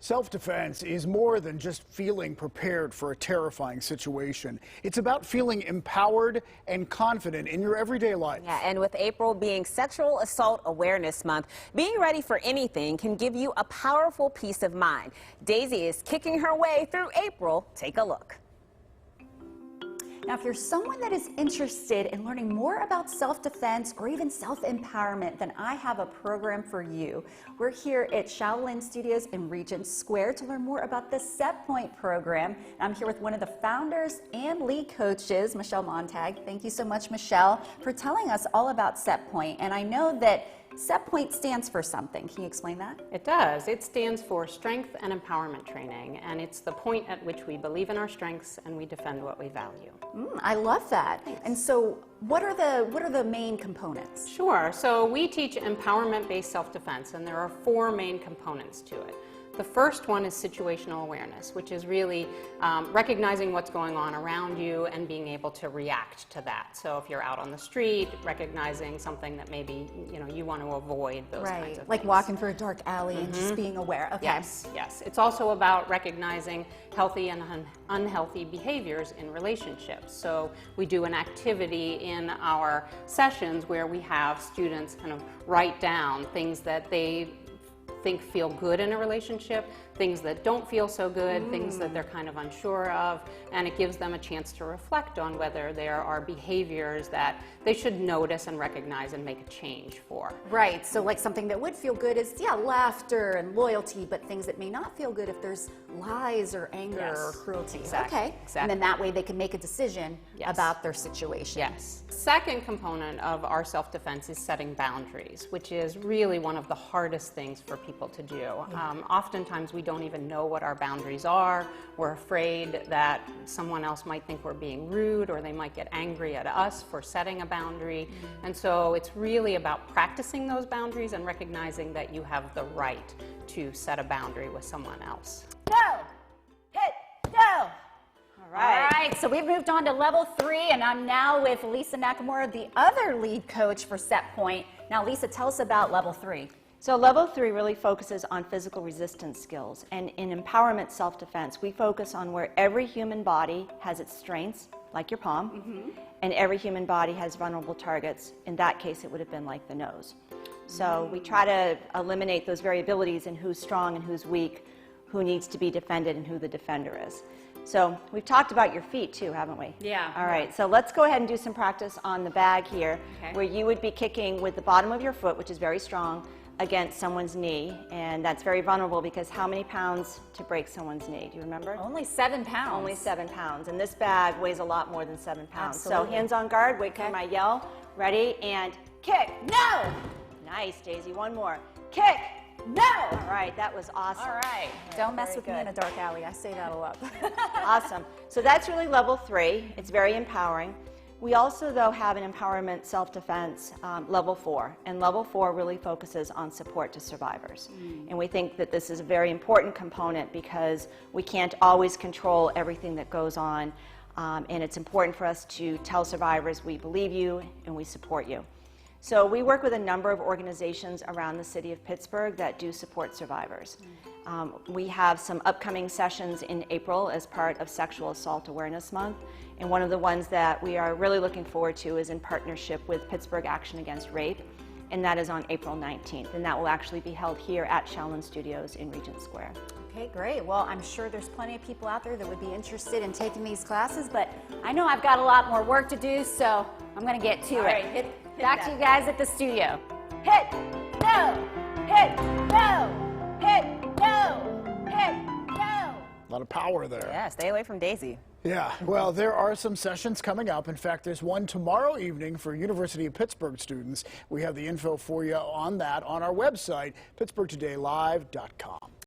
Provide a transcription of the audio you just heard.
Self-defense is more than just feeling prepared for a terrifying situation. It's about feeling empowered and confident in your everyday life. Yeah, and with April being Sexual Assault Awareness Month, being ready for anything can give you a powerful peace of mind. Daisy is kicking her way through April. Take a look. Now, if you're someone that is interested in learning more about self-defense or even self-empowerment, then I have a program for you. We're here at Shaolin Studios in Regent Square to learn more about the Set Point program. I'm here with one of the founders and lead coaches, Michelle Montag. Thank you so much, Michelle, for telling us all about Set Point. And I know that Set Point stands for something. Can you explain that? It does. It stands for Strength and Empowerment Training, and it's the point at which we believe in our strengths and we defend what we value. I love that. Thanks. And so what are the main components? Sure. So we teach empowerment-based self-defense, and there are 4 main components to it. The first one is situational awareness, which is really recognizing what's going on around you and being able to react to that. So if you're out on the street, recognizing something that maybe you want to avoid, those kinds of like things. walking through a dark alley and just being aware. Okay. Yes, yes. It's also about recognizing healthy and unhealthy behaviors in relationships. So we do an activity in our sessions where we have students kind of write down things that they think feel good in a relationship, things that don't feel so good, things that they're kind of unsure of, and it gives them a chance to reflect on whether there are behaviors that they should notice and recognize and make a change for. Right, so like something that would feel good is, laughter and loyalty, but things that may not feel good if there's lies or anger or cruelty. Exactly. Okay, and then that way they can make a decision about their situation. Yes. Second component of our self-defense is setting boundaries, which is really one of the hardest things for people to do. Oftentimes we don't even know what our boundaries are. We're afraid that someone else might think we're being rude, or they might get angry at us for setting a boundary. And so it's really about practicing those boundaries and recognizing that you have the right to set a boundary with someone else. Go! Hit! Go! All right, so we've moved on to level 3, and I'm now with Lisa Nakamura, the other lead coach for Set Point. Now, Lisa, tell us about level 3. So level 3 really focuses on physical resistance skills, and in empowerment self-defense, we focus on where every human body has its strengths, like your palm, and every human body has vulnerable targets. In that case, it would have been like the nose. So we try to eliminate those variabilities in who's strong and who's weak, who needs to be defended and who the defender is. So we've talked about your feet too, haven't we? Yeah. All right, so let's go ahead and do some practice on the bag here, where you would be kicking with the bottom of your foot, which is very strong, against someone's knee, and that's very vulnerable because how many pounds to break someone's knee? Do you remember? Only 7 pounds. Only 7 pounds, and this bag weighs a lot more than 7 pounds. Absolutely. So hands on guard, wait for my yell. Ready, and kick. No! Nice, Daisy, one more. Kick. No! All right, that was awesome. All right. Don't mess with me in a dark alley. I say that a lot. Awesome. So that's really level 3. It's very empowering. We also, though, have an empowerment self-defense level 4, and level 4 really focuses on support to survivors. And we think that this is a very important component because we can't always control everything that goes on, and it's important for us to tell survivors we believe you and we support you. So we work with a number of organizations around the city of Pittsburgh that do support survivors. We have some upcoming sessions in April as part of Sexual Assault Awareness Month, and one of the ones that we are really looking forward to is in partnership with Pittsburgh Action Against Rape, and that is on April 19th, and that will actually be held here at Shaolin Studios in Regent Square. Okay, great. Well, I'm sure there's plenty of people out there that would be interested in taking these classes, but I know I've got a lot more work to do, so I'm going to get to it. Right, Back to you guys at the studio. Hit, no, hit, no, hit, no, hit, no. A lot of power there. Yeah, stay away from Daisy. Yeah, well, there are some sessions coming up. In fact, there's one tomorrow evening for University of Pittsburgh students. We have the info for you on that on our website, pittsburghtodaylive.com.